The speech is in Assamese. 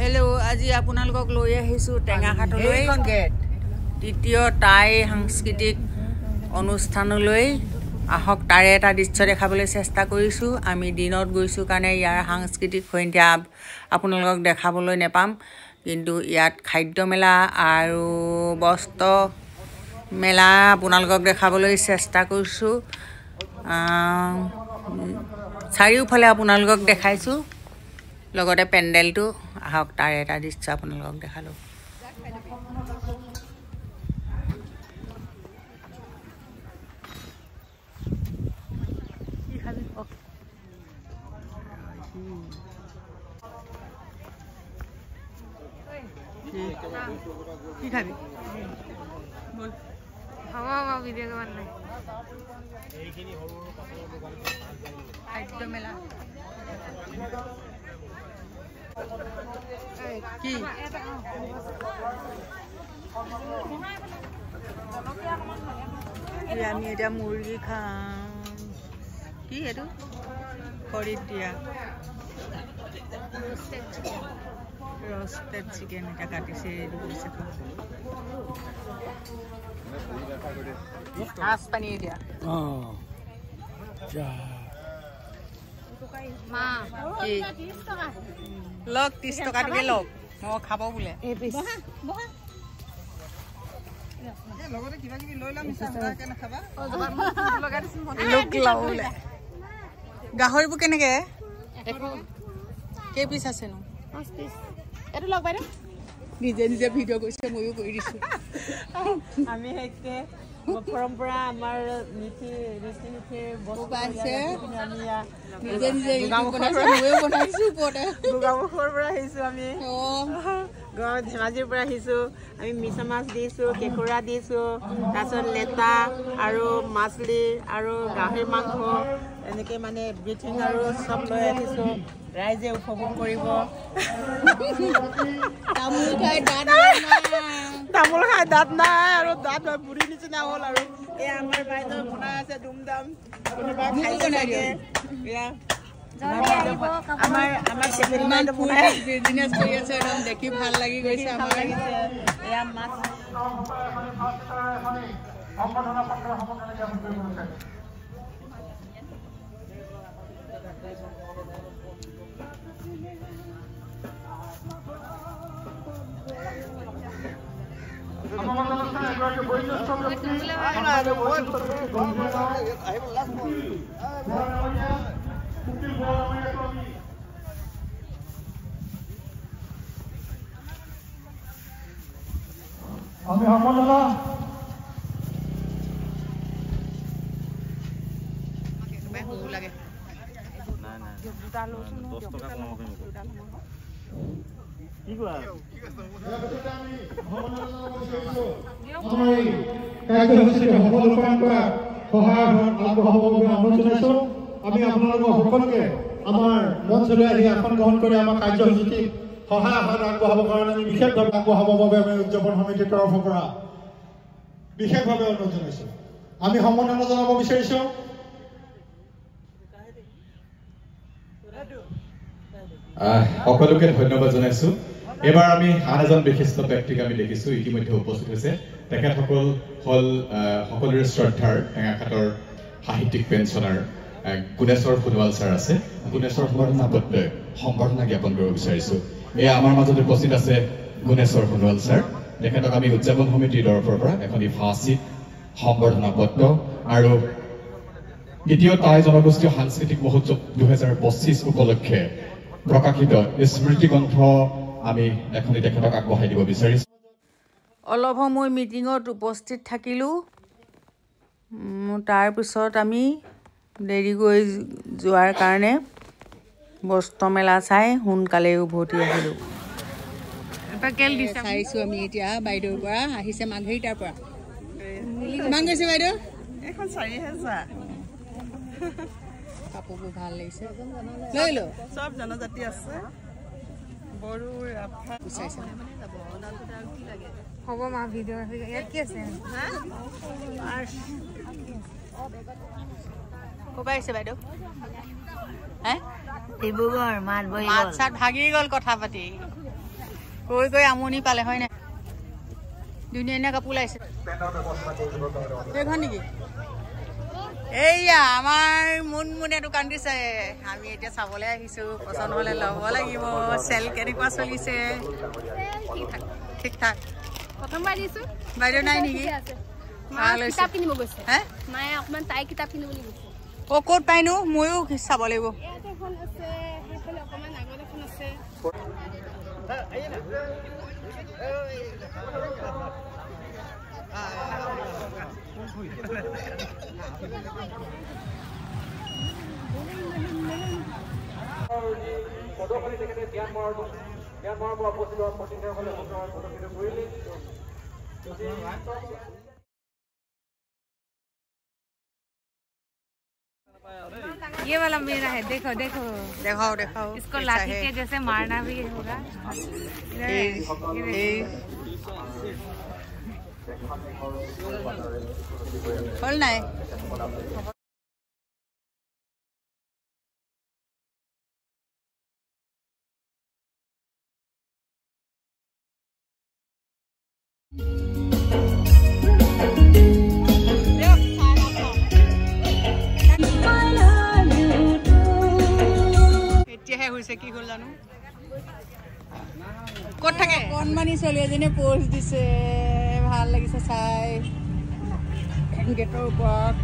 হেল্ল' আজি আপোনালোকক লৈ আহিছোঁ টেঙাখাটলৈ তৃতীয় টাই সাংস্কৃতিক অনুষ্ঠানলৈ আহক তাৰে এটা দৃশ্য দেখাবলৈ চেষ্টা কৰিছোঁ। আমি দিনত গৈছোঁ কাৰণে ইয়াৰ সাংস্কৃতিক সন্ধ্যা আপোনালোকক দেখাবলৈ নেপাম, কিন্তু ইয়াত খাদ্য মেলা আৰু বস্ত্ৰ মেলা আপোনালোকক দেখাবলৈ চেষ্টা কৰিছোঁ। চাৰিওফালে আপোনালোকক দেখাইছোঁ, লগতে পেণ্ডেলটো। আহক তাৰ এটা দৃশ্য আপোনালোকক দেখালোঁ। কি খাবি? ভিডিঅ' কৰিব নাই। খাদ্য মেলা কি আমি এতিয়া মুৰ্গী খাম। কি এইটো খৰিত দিয়া ৰষ্টেড চিকেন এটা কাটিছে, এইটো কৰিছে মাছ পানী এতিয়া লওক 30 টকাটোকে লওক, মই খাব বোলে। গাহৰিবোৰ কেনেকে? কেই পিচ আছেনো? এইটো লগ বাইদেউ নিজে নিজে ভিডিঅ' কৰিছে, ময়ো কৰি দিছোঁ। আমি পৰম্পৰা আমাৰ নীতি বস্তু পাইছে, নিজে নিজে ময়ো বনাইছোঁ। গোগামুখৰ পৰা আহিছোঁ আমি, ধেমাজিৰ পৰা আহিছোঁ। আমি মিছা মাছ দিছোঁ, কেঁকুৰা দিছোঁ, তাৰপিছত লেটা আৰু মাছলি আৰু গাহৰি মাংস, এনেকৈ মানে এভৰিথিং আৰু চব লৈ আহিছোঁ। ৰাইজে উপভোগ কৰিব। তামোল খাই দাঁত নাই আৰু দাঁত বুঢ়ী নিচিনা হ'ল। আৰু এই আমাৰ বাইদেউ বনাই আছে ধুমধাম, কোনোবা খাইছে চাগে। বিজনেছ কৰি আছে, একদম দেখি ভাল লাগি গৈছে আমাৰ। এয়া মাছ আমি সম্বৰ্ধনা লাগে। আমি আপোনালোকক সকলোকে আমাৰ মঞ্চলৈ আহি আসন গ্ৰহণ কৰি আমাৰ কাৰ্যসূচী সহায় আগবঢ়াবৰ কাৰণে আমি বিশেষভাৱে আগবঢ়াবৰ বাবে আমি উদযাপন সমিতিৰ তৰফৰ পৰা বিশেষভাৱে অনুৰোধ জনাইছোঁ। আমি সম্বৰ্ধনা জনাব বিচাৰিছোঁ সকলোকে ধন্যবাদ জনাইছোঁ। এবাৰ আমি আন এজন বিশিষ্ট ব্যক্তিক আমি দেখিছোঁ ইতিমধ্যে উপস্থিত হৈছে। তেখেতসকল হ'ল সকলোৰে শ্ৰদ্ধাৰ টেঙাখাটৰ সাহিত্যিক পেঞ্চনাৰ গুণেশ্বৰ সোণোৱাল ছাৰ আছে। গুণেশ্বৰ সম্বৰ্ধনা জ্ঞাপন কৰিব বিচাৰিছোঁ। এয়া আমাৰ মাজত উপস্থিত আছে গুণেশ্বৰ সোণোৱাল ছাৰ। তেখেতক আমি উদযাপন সমিতিৰ তৰফৰ পৰা এখন ফাঁচীত সম্বৰ্ধনা পত্ৰ আৰু দ্বিতীয় টাই জনগোষ্ঠীয় সাংস্কৃতিক মহোৎসৱ 2025 উপলক্ষে প্ৰকাশিত স্মৃতি গ্ৰন্থ আমি এখনি তেখেতক আগবঢ়াই দিব বিচাৰিছোঁ। অলপ সময় মিটিঙত উপস্থিত থাকিলোঁ, তাৰপিছত আমি দেৰিকৈ যোৱাৰ কাৰণে বস্ত্ৰ মেলা চাই সোনকালে উভতি আহিলোঁ। চাইছোঁ আমি এতিয়া বাইদেউৰ পৰা আহিছে, মাঘেৰিটাৰ পৰা। কিমান গৈছে বাইদেউ? এখন 4000। কাপোৰবোৰ ভাল লাগিছে, লৈ লো। চব জনজাতি আছে, বড়ো, ৰাভা। হ'ব মা ভিডিঅ' ইয়াত কি আছে? ক'ৰপৰা আহিছে বাইদেউ? ডিব্ৰুগড় মাত বহি মাত চাত ভাগি গ'ল কথা পাতি। কৈ কৈ আমনি পালে হয় নাই ধুনীয়া ধুনীয়া কাপোৰ ওলাইছে সেইখন নেকি এইয়া আমাৰ মুনমুনে দোকান দিছে আমি এতিয়া চাবলৈ আহিছোঁ পচন্দ হ'লে ল'ব লাগিব চেল কেনেকুৱা চলিছে ঠিক ঠাক প্ৰথমবাৰ দিছোঁ বাইদেউ নাই নেকি কিতাপ কিনিব গৈছে হে মায়ে অকণমান তাই কিতাপ কিনিব বুলি গৈছে অ' ক'ত পাইনো ময়ো চাব লাগিব ইয়াত এখন আছে সেইফালে অকণমান আগত এখন আছে ये वाला मेरा है देखो देखो देखाओ देखाओ इसको लाठी के जैसे मारना भी होगा खोल नहीं কি হল জানো কত থাকে কণমানি ছোৱালী এজনীয়ে পোষ্ট দিছে ভাল লাগিছে চাই গেটৰ ওপৰত